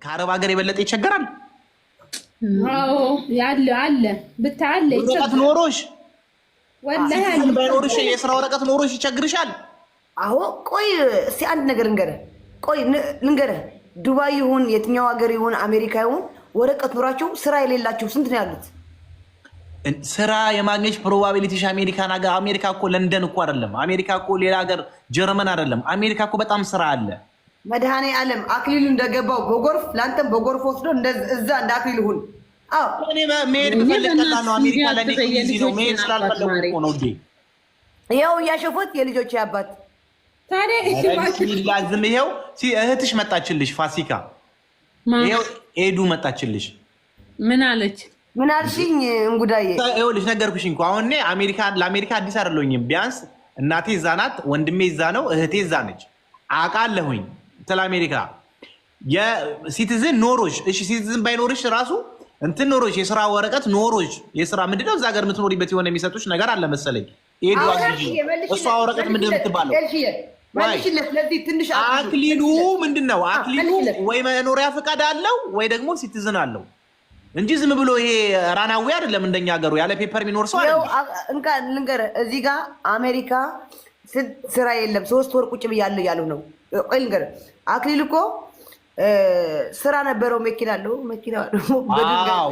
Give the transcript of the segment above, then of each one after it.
ከአረብ ሀገር የበለጠ ይቸገራል። አዎ ያለ አለ ብታለ ወረቀት ኖሮሽ ወላሂ ባይኖርሽ የስራ ወረቀት ኖሮሽ ይቸግርሻል። አዎ ቆይ እስቲ አንድ ነገር እንገርህ። ቆይ ልንገርህ፣ ዱባይ ይሁን የትኛው ሀገር ይሁን አሜሪካ ይሁን ወረቀት ኖራቸው ስራ የሌላቸው ስንት ነው ያሉት? ስራ የማግኘት ፕሮባቢሊቲሽ አሜሪካን ሀገር አሜሪካ እኮ ለንደን እኮ አይደለም። አሜሪካ እኮ ሌላ ሀገር ጀርመን አይደለም። አሜሪካ እኮ በጣም ስራ አለ። መድኃኔ ዓለም አክሊሉ እንደገባው በጎርፍ ለአንተም በጎርፍ ወስዶ እዛ እንደ አክሊል ሁን። አዎ እኔ መሄድ ብፈልግ ቀላል ነው። አሜሪካ ለኔ ኢዚ ነው። መሄድ ስላልፈለኩ እኮ ነው እንዴ። ይኸው እያሸፉት የልጆች አባት ታዲያ ላዝም ይኸው እህትሽ መጣችልሽ ፋሲካ። ይኸው ኤዱ መጣችልሽ። ምን አለች? ምን አልሽኝ? እንጉዳዬ ይኸውልሽ ነገርኩሽ እኮ አሁን እኔ ለአሜሪካ አዲስ አይደለሁኝም። ቢያንስ እናቴ እዛ ናት፣ ወንድሜ እዛ ነው፣ እህቴ እዛ ነች። አውቃለሁኝ ስለ አሜሪካ የሲቲዝን ኖሮሽ። እሺ ሲቲዝን ባይኖርሽ ራሱ እንትን ኖሮሽ የስራ ወረቀት ኖሮሽ የስራ ምንድነው እዛ ሀገር የምትኖሪበት የሆነ የሚሰጡሽ ነገር አለ መሰለኝ። ኤዱ እሷ ወረቀት ምንድን ነው የምትባለው? አክሊሉ ምንድን ነው? አክሊሉ ወይ መኖሪያ ፈቃድ አለው ወይ ደግሞ ሲቲዝን አለው እንጂ ዝም ብሎ ይሄ ራናዊ አይደለም። እንደኛ ሀገሩ ያለ ፔፐር የሚኖር ሰው አይደለም። ልንገርህ እዚህ ጋር አሜሪካ ስራ የለም 3 ወር ቁጭ ብያለሁ ያሉ ነው። ቆይ ልንገርህ አክሊል እኮ ስራ ነበረው፣ መኪና አለው። መኪና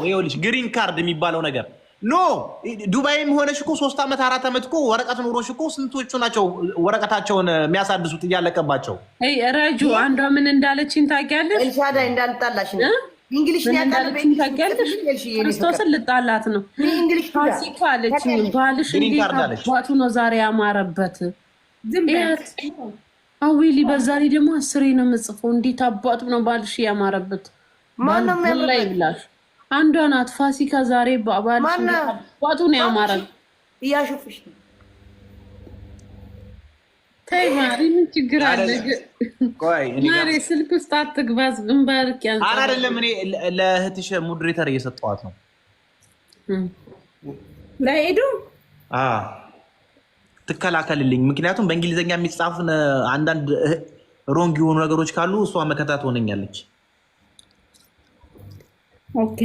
ይኸውልሽ ግሪን ካርድ የሚባለው ነገር ኖ ዱባይም ሆነሽ እኮ 3 ዓመት 4 ዓመት እኮ ወረቀት ኖሮሽ እኮ ስንቶቹ ናቸው ወረቀታቸውን የሚያሳድሱት እያለቀባቸው። ረጁ አንዷ ምን እንዳለችኝ ታውቂያለሽ? ኤልሻዳይ እንዳልጣላሽ ነው እንግሊሽ ክርስቶስን ልጣላት ነው። ፋሲካ አለችኝ ባልሽ እንዴት አባቱ ነው ዛሬ ያማረበት። አዊሊ በዛ ላይ ደግሞ 10 ነው የምጽፈው። እንዴት አባቱ ነው ባልሽ ያማረበት ላይ ብላሽ አንዷ ናት ፋሲካ ዛሬ ባልሽ አባቱ ነው ያማረበት እያሾፍሽ ነው። ተይ ማሪ ምን ችግር አለ? ማሪ ስልክ ውስጥ አትግባዝ። ግንባርክ ያንተ አይደለም። እኔ ለእህትሽ ሞዴሬተር እየሰጠኋት ነው ለሄዱ ትከላከልልኝ። ምክንያቱም በእንግሊዝኛ የሚጻፍ አንዳንድ ሮንግ የሆኑ ነገሮች ካሉ እሷ መከታት ሆነኛለች። ኦኬ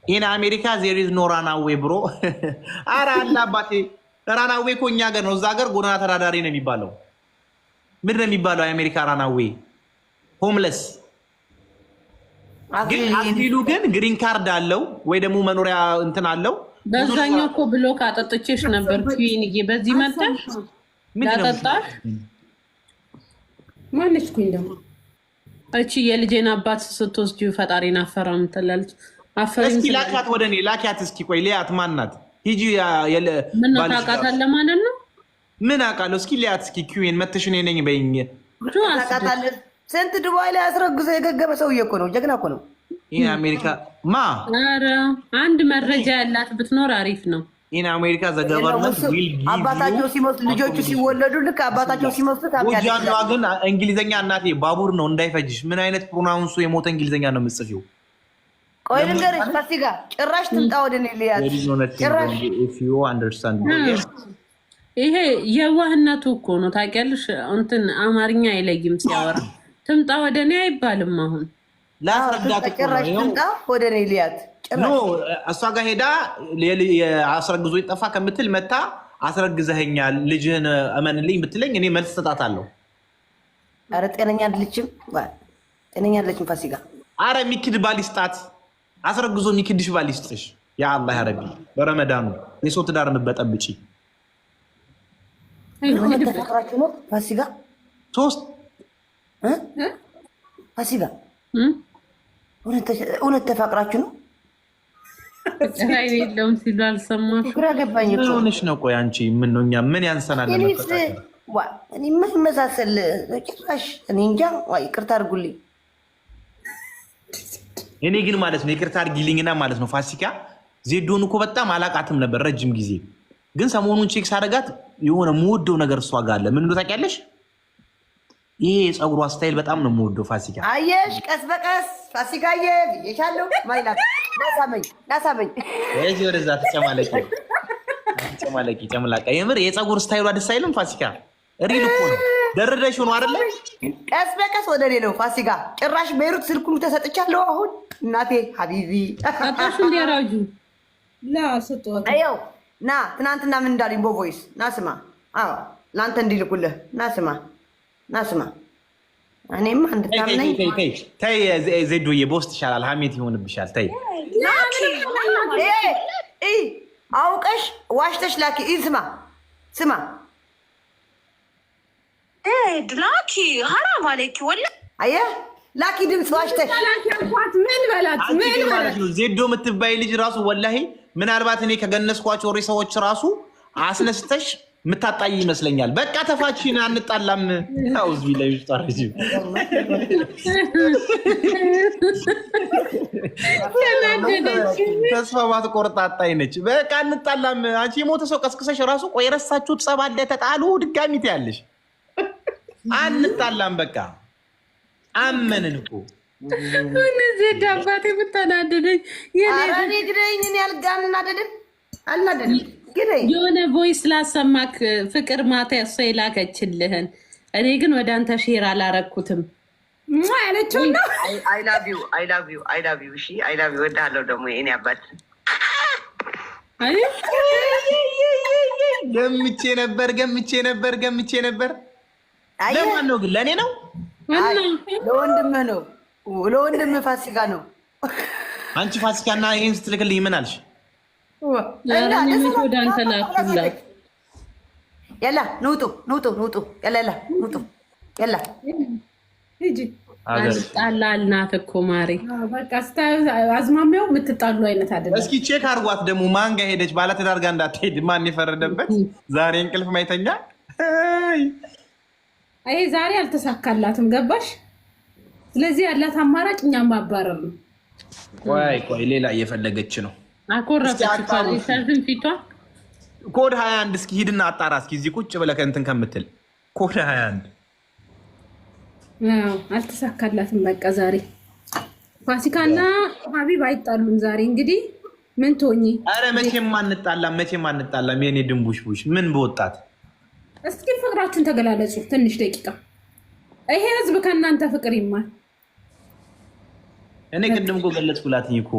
ኢን አሜሪካ ዜር ኢዝ ኖ ራናዌ ብሮ። ኧረ አለ አባቴ ራናዌ እኮ እኛ ሀገር ነው። እዛ ሀገር ጎዳና ተዳዳሪ ነው የሚባለው። ምንድን ነው የሚባለው? የአሜሪካ ራናዌ ሆምለስ። አክሊሉ ግን ግሪን ካርድ አለው ወይ ደግሞ መኖሪያ እንትን አለው። በዛኛው እኮ ብሎክ አጠጥቼሽ ነበር ኪዊንዬ። በዚህ መጣሽ ላጠጣሽ ማነች? ኩኝ ደግሞ እቺ የልጄን አባት ስትወስጂው ፈጣሪን አፈራም ትላለች። አፈሪም እስኪ ላኪያት ወደ እኔ ላኪያት እስኪ። ቆይ ሊያት ማናት? ሂጂ ምን ታውቃታለህ ማለት ነው? ምን አውቃለሁ? እስኪ ሊያት እስኪ ኪዊን መተሽ እኔ ነኝ በይኝ። ታውቃታለህ? ስንት ዱባይ ላይ አስረግዞ የገገመ ሰውዬ እኮ ነው። ጀግና እኮ ነው። ይሄ አሜሪካ ኧረ አንድ መረጃ ያላት ብትኖር አሪፍ ነው። ኢን አሜሪካ ዘ ገቨርንመንት ዊል ጊቭ አባታቸው ሲመስሉ ልጆቹ ሲወለዱ ልክ አባታቸው ሲመስሉ ታውቂያለሽ። ግን እንግሊዘኛ እናቴ ባቡር ነው እንዳይፈጅሽ። ምን አይነት ፕሮናውንሱ የሞተ እንግሊዘኛ ነው የምትጽፊው? ቆይ ልንገርሽ ፋሲካ ጭራሽ ትምጣ ወደ እኔ ልያት ጭራሽ ይሄ የዋህነቱ እኮ ነው ታውቂያለሽ። እንትን አማርኛ አይለይም ሲያወራ። ትምጣ ወደ እኔ አይባልም። አሁን ላስረዳት እኮ ጭራሽ ትምጣ ወደ እኔ ልያት እሷ ጋር ሄዳ አስረግዞ ይጠፋ ከምትል መታ አስረግዘኸኛል ልጅህን እመንልኝ ብትለኝ እኔ መልስ ሰጣታለሁ። ኧረ ጤነኛ አይደለችም፣ ጤነኛ አይደለችም ፋሲካ። ኧረ የሚክድ ባል ይስጣት፣ አስረግዞ የሚክድሽ ባል ይስጥሽ። ያ አላህ ያ ረቢ በረመዳኑ የሰው ትዳር የምትበጠብጪ ተፈቅራችሁ ነው ፋሲካ? ፋሲካ እውነት ተፋቅራችሁ ነው? የለውም ሲሉ አልሰማሽም? ግራ ገባኝ። ምን ሆነሽ ነው? ቆይ አንቺ ምን ነው? እኛ ምን ያንሰናል? እኔ ምን መሳሰል ጭራሽ እኔ እንጃ። ይቅርታ አድርጉልኝ። እኔ ግን ማለት ነው ይቅርታ አድርጊልኝና ማለት ነው ፋሲካ ዜዶን እኮ በጣም አላቃትም ነበር ረጅም ጊዜ። ግን ሰሞኑን ቼክ ሳደርጋት የሆነ የምወደው ነገር እሷ ጋር አለ። ምን እንደው ታውቂያለሽ? ይሄ የፀጉሯ ስታይል በጣም ነው የምወደው ፋሲካ። አየሽ ቀስ በቀስ ፋሲካዬ የቻለው ማይላት ናሳመኝ እዚህ ወደዛ ተጨማለቂ ጨምላቃ። የምር የፀጉር ስታይሏ ደስ አይልም ፋሲካ? ሪል እኮ ነው። ደረደሽው ነው አይደለ? ቀስ በቀስ ወደ እኔ ነው ፋሲካ። ጭራሽ ቤሩት ስልኩን ተሰጥቻለሁ። አሁን እናቴ ሀቢቢ አጣሽ እንዲያራጁ ላስጧት አየው ና ትናንትና ምን እንዳለኝ በቮይስ ና ስማ። አዎ ለአንተ እንዲልኩልህ ና ስማ፣ ና ስማ። እኔም አንድ ታምነኝ ተይ ዜዶዬ፣ በውስጥ ይሻላል፣ ሀሜት ይሆንብሻል። ተይ አውቀሽ ዋሽተሽ ላኪ። ስማ ስማ ላኪ ሀራም አለኪ ወላ አየህ ላኪ ድምፅ ዋሽተሽ ምን በላት ምን ማለት ነው። ዜዶ የምትባይ ልጅ ራሱ ወላሂ ምናልባት እኔ ከገነስኳቸው ሬሳዎች ራሱ አስነስተሽ ምታጣይ ይመስለኛል። በቃ ተፋችን አንጣላም። አውዝ ቢላይ ይጣርጂ ተስፋ ማትቆርጣጣይ ነች። በቃ አንጣላም። አንቺ የሞተ ሰው ቀስቅሰሽ ራሱ ቆይ ረሳችሁት ጸብ አለ ተጣሉ ድጋሚ ትያለሽ። አንጣላም በቃ አመንን እኮ እነዚህ ዳባቴ ብታናደደኝ የኔ ግደኝ እኔ አልጋናደድም አልናደድም። የሆነ ቮይስ ላሰማክ ፍቅር ማታ ያሷ የላከችልህን እኔ ግን ወደ አንተ ሼር አላረኩትም ያለችው ነው። አይ ላቭ ዩ አይ ላቭ ዩ አይ ላቭ ዩ እሺ አይ ላቭ ዩ ወዳለው ደግሞ የኔ አባት ገምቼ ነበር። ለማን ነው ግን? ለእኔ ነው? ለወንድምህ ነው። ለወንድምህ ፋሲካ ነው። አንቺ ፋሲካና ይህን ስትልክልኝ ምን አልሽ? ወደ አንተ ላኩላት። ያላ ንውጡ ያላ ሂጂ ጣላልናት እኮ ማሬ። በቃ ስታዩ አዝማሚያው የምትጣሉ አይነት አይደለም። እስኪ ቼክ አድርጓት ደግሞ ማን ጋር ሄደች? ባለትዳር ጋር እንዳትሄድ ማን የፈረደበት? ዛሬ እንቅልፍ ማይተኛ ይሄ ዛሬ አልተሳካላትም። ገባሽ? ስለዚህ ያላት አማራጭ እኛም ማባረር ነው። ቆይ ሌላ እየፈለገች ነው። አኮረፈች ፊቷ ኮድ 21 እስኪ ሂድና አጣራ እስኪ እዚህ ቁጭ ብለህ እንትን ከምትል ኮድ 21 አልተሳካላትም። በቃ ዛሬ ፋሲካና ሀቢብ አይጣሉም። ዛሬ እንግዲህ ምን ትሆኚ? አረ መቼም አንጣላም። የኔ ድንቡሽቡሽ ምን በወጣት እስኪ ፍቅራችሁን ተገላለጹ። ትንሽ ደቂቃ ይሄ ህዝብ ከእናንተ ፍቅር ይማል። እኔ ቅድም እኮ ገለጽኩላትኝ እኮ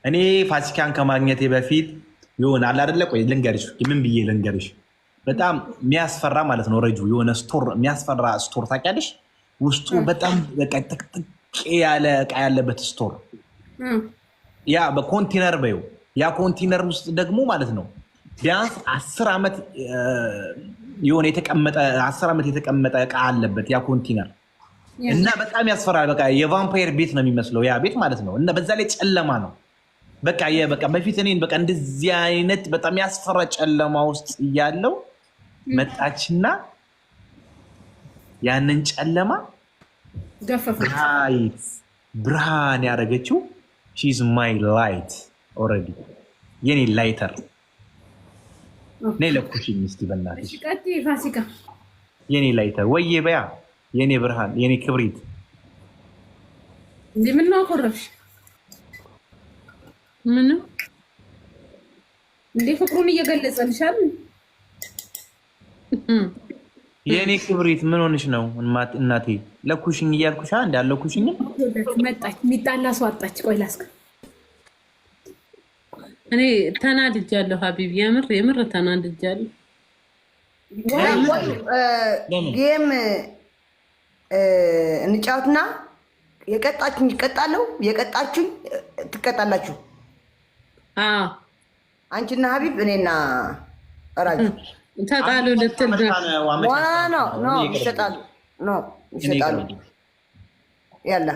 እኔ ፋሲካን ከማግኘቴ በፊት የሆነ አለ አይደለ? ቆይ ልንገርሽ፣ ምን ብዬ ልንገርሽ? በጣም የሚያስፈራ ማለት ነው ረጁ፣ የሆነ ስቶር የሚያስፈራ ስቶር ታውቂያለሽ? ውስጡ በጣም በቃ ጥቅጥቅ ያለ እቃ ያለበት ስቶር፣ ያ በኮንቴነር በዩ፣ ያ ኮንቴነር ውስጥ ደግሞ ማለት ነው ቢያንስ 10 ዓመት የሆነ የተቀመጠ 10 ዓመት የተቀመጠ እቃ አለበት ያ ኮንቴነር እና በጣም ያስፈራል። በቃ የቫምፓየር ቤት ነው የሚመስለው ያ ቤት ማለት ነው። እና በዛ ላይ ጨለማ ነው። በቃ በፊት እኔን በቃ እንደዚህ አይነት በጣም ያስፈራ ጨለማ ውስጥ እያለው መጣችና ያንን ጨለማ ብርሃን ያደረገችው ሺዝ ማይ ላይት ኦልሬዲ የኔ ላይተር ነይ ለኩሽኝ እስቲ በእናትሽ ፋሲካ የኔ ላይተር ወይዬ በያ የኔ ብርሃን የኔ ክብሪት ምን ነው አኮረፍሽ? ምን እንዴ ፍቅሩን እየገለጸልሻል። የኔ ክብሪት ምን ሆነሽ ነው እናቴ? ለኩሽኝ እያልኩሽ እንዳለው ኩሽኝ መጣች። የሚጣላ ሰው አጣች። ቆይ ላስከ እኔ ተናድጃለሁ ሀቢብ፣ የምር ተናድጃለሁ። ጌም እንጫወትና የቀጣችሁኝ ይቀጣለሁ፣ የቀጣችሁኝ ትቀጣላችሁ። አንቺና ሀቢብ እኔና ራጁ ተጣሉ ልትል ይሰጣሉ። ያላ